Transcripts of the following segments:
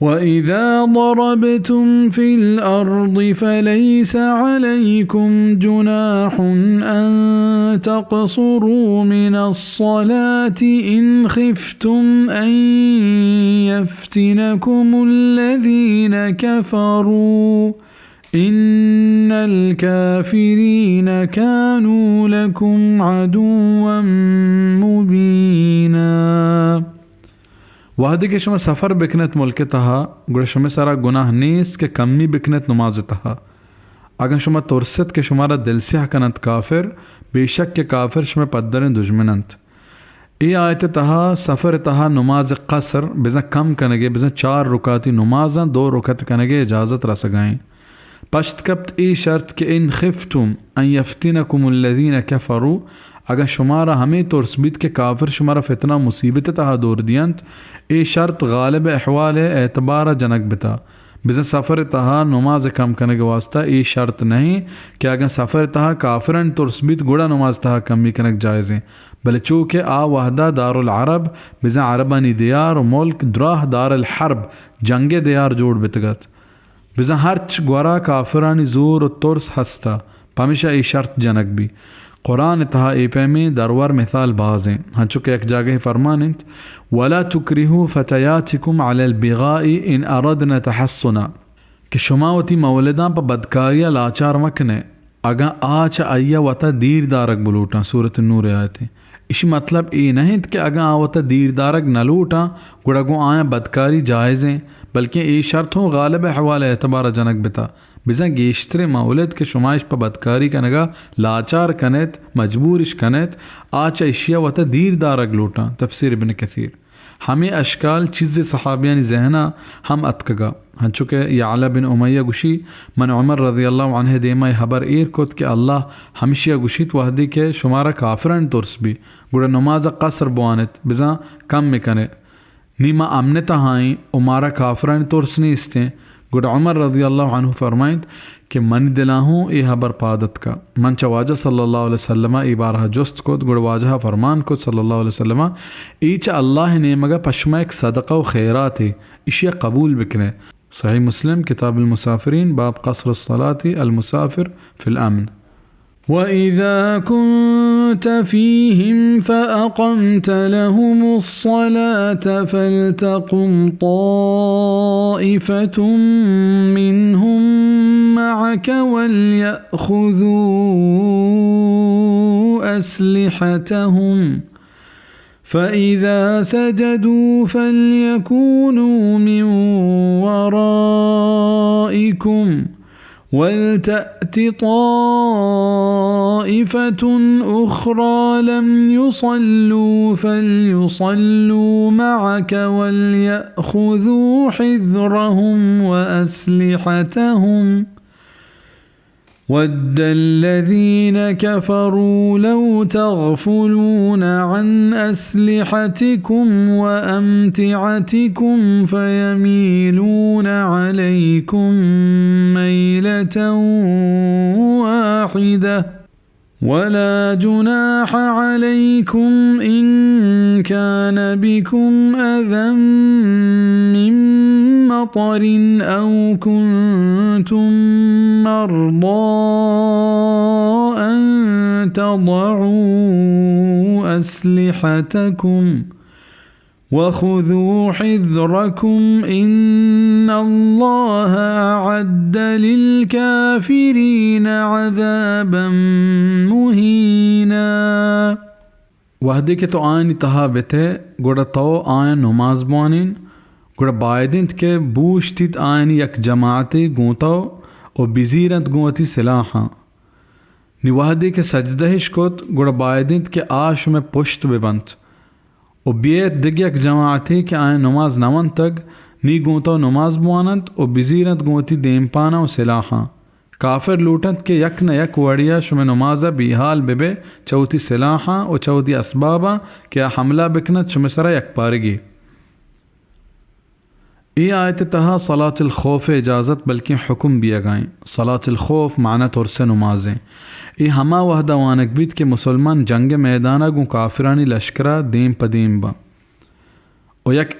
وإذا ضربتم في الأرض فليس عليكم جناح أن تقصروا من الصلاة إن خفتم أن يفتنكم الذين كفروا إن الكافرين كانوا لكم عدوا مبينا. وهذه که شما سفر بکنید ملک تها گویا شما سرا گناه نیست که کمی بکنید نماز تها. اگر شما ترسید که شما را دل سیاه کنند کافر، بیشک که کافر شما پدرین دشمنند. ای آیت تها سفر تها نماز قصر بزن کم کنگے بزن 4 رکعتی نمازاں 2 رکعت کنگے اجازت را سگائیں. پشت کبت ای شرط کہ ان خفتم ان یفتنکم الذین کفروا، اگر شمارا ہمیں ترس بیت کہ کافر شمارا فتنہ مصیبت تہا دور دیانت، ای شرط غالب احوال اعتبار جنک بتا. بزن سفر تہا نماز کم کرنے کے واسطہ ای شرط نہیں کہ اگر سفر تہا کافرن ترس بیت گوڑا نماز تہا کمی کنک جائز ہیں، بلے چونکہ آ وحدہ دار العرب بزن عربانی دیار و ملک دراہ دار الحرب جنگ دیار جوڑ بتگت. بزن ہرچ گورا کافرانی زور و ترس ہستا پمیشہ ای شرط جنک بھی. قرآن تہا ای پیمی درور مثال باز ہیں. ہاں چونکہ ایک جگہ فرمانت وَلَا تُكْرِهُ فَتَيَاتِكُمْ عَلَى الْبِغَاءِ إِنْ أَرَدْنَ تَحَصُّنًا، کہ شما وتی مولدان پا بدکاریا لاچار مکنے اگا آچ آیا وطا دیر دارک بلوٹا. سورة النور آیت ہے. اسی مطلب ای نہیں کہ اگا آوتا دیر دارک نلوٹا گوڑا گو آیا بدکاری جائز ہیں، بلکہ ای شرط ہوں غالب حوال اعتبار جنک بتا. بزن گیشتر مولد کے شمائش پا بدکاری کنگا لاچار کنیت مجبورش کنیت آچا اشیاء وطا دیر دارک لوٹا. تفسیر ابن کثیر. ہمیں اشکال چیز صحابیانی ذہنہ ہم اتکگا. ہن چکے یعلا بن امیہ گوشی من عمر رضی اللہ عنہ دیمہ حبر ایر کت کہ اللہ ہمشیہ گوشیت وحدی کے شمارا کافرن ترس بھی گوڑا نماز قصر بوانت بزن کم مکنے نیما امنتا ہائیں امارا کافرن ترس نیستیں. گوڑا عمر رضی اللہ عنہ فرمائیں کہ من دلاہوں ای حبر پادت کا. من چواجہ صلی اللہ علیہ وسلم ای بارہ جست کت گوڑا واجہ فرمان کت صلی اللہ علیہ وسلم ایچ اللہ نے مگا پشمہ ایک صدقہ و خیرات ہے اشیاء قبول بکنے. صحیح مسلم کتاب المسافرین باب قصر الصلاة المسافر فی الامن. وَإِذَا كُنْتَ فِيهِمْ فَأَقَمْتَ لَهُمُ الصَّلَاةَ فَلْتَقُمْ طَائِفَةٌ مِّنْهُمْ مَعَكَ وَلْيَأْخُذُوا أَسْلِحَتَهُمْ فَإِذَا سَجَدُوا فَلْيَكُونُوا مِنْ وَرَائِكُمْ وَلْتَأْتِ طَائِفَةٌ أُخْرَى لَمْ يُصَلُّوا فَلْيُصَلُّوا مَعَكَ وَلْيَأْخُذُوا حِذْرَهُمْ وَأَسْلِحَتَهُمْ وَدَّ الَّذِينَ كَفَرُوا لَوْ تَغْفُلُونَ عَنْ أَسْلِحَتِكُمْ وَأَمْتِعَتِكُمْ فَيَمِيلُونَ عَلَيْكُمْ مَيْلَةً وَاحِدَةً وَلَا جُنَاحَ عَلَيْكُمْ إِن كَانَ بِكُمْ أَذًى مِّن مَّطَرٍ أَوْ كُنتُم مَّرْضَىٰ أَن تَضَعُوا أَسْلِحَتَكُمْ وَخُذُوا حِذْرَكُمْ إِنَّ اللَّهَ أَعَدَّ لِلْكَافِرِينَ عَذَابًا مُهِينًا. وحدی کے تو آئین تہا بیتے گوڑا تو آئین نماز بوانین گوڑا بایدنت کے بوشتیت آئین یک جماعتی گونتاو و بزیرت گونتی سلاحاں نی وحدی کے سجدہش کت گوڑا بایدنت کے آش میں پشت ببنت و بیت دگ یک جماعتی کہ آئین نماز نون تگ نی گونتاو نماز بوانت و بزیرت گونتی دیمپانا و سلاحاں. کافر لوٹت کے یک نہ یک وڑیا شمع نمازہ بیحال ببے چوتی سلاحاں و چوتی اسباباں کیا حملہ بکنت شمع سرا یک پارگی. ای آیت تہا صلاة الخوف اجازت بلکہ حکم بھی اگائیں. صلاة الخوف معنی طور سے نمازیں. ای ہما وحدہ وانک بیت کہ مسلمان جنگ میدانہ گوں کافرانی لشکرہ دیم پدیم با و یک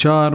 4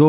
2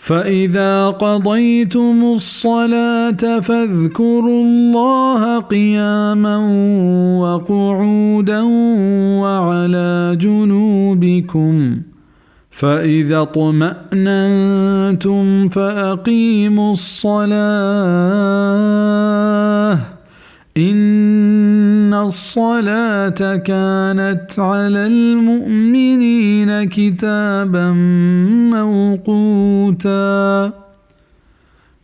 فإذا قضيتم الصلاة فاذكروا الله قياما وقعودا وعلى جنوبكم فإذا اطمأننتم فأقيموا الصلاة إن الصلاة كانت على المؤمنين كتابا موقوتا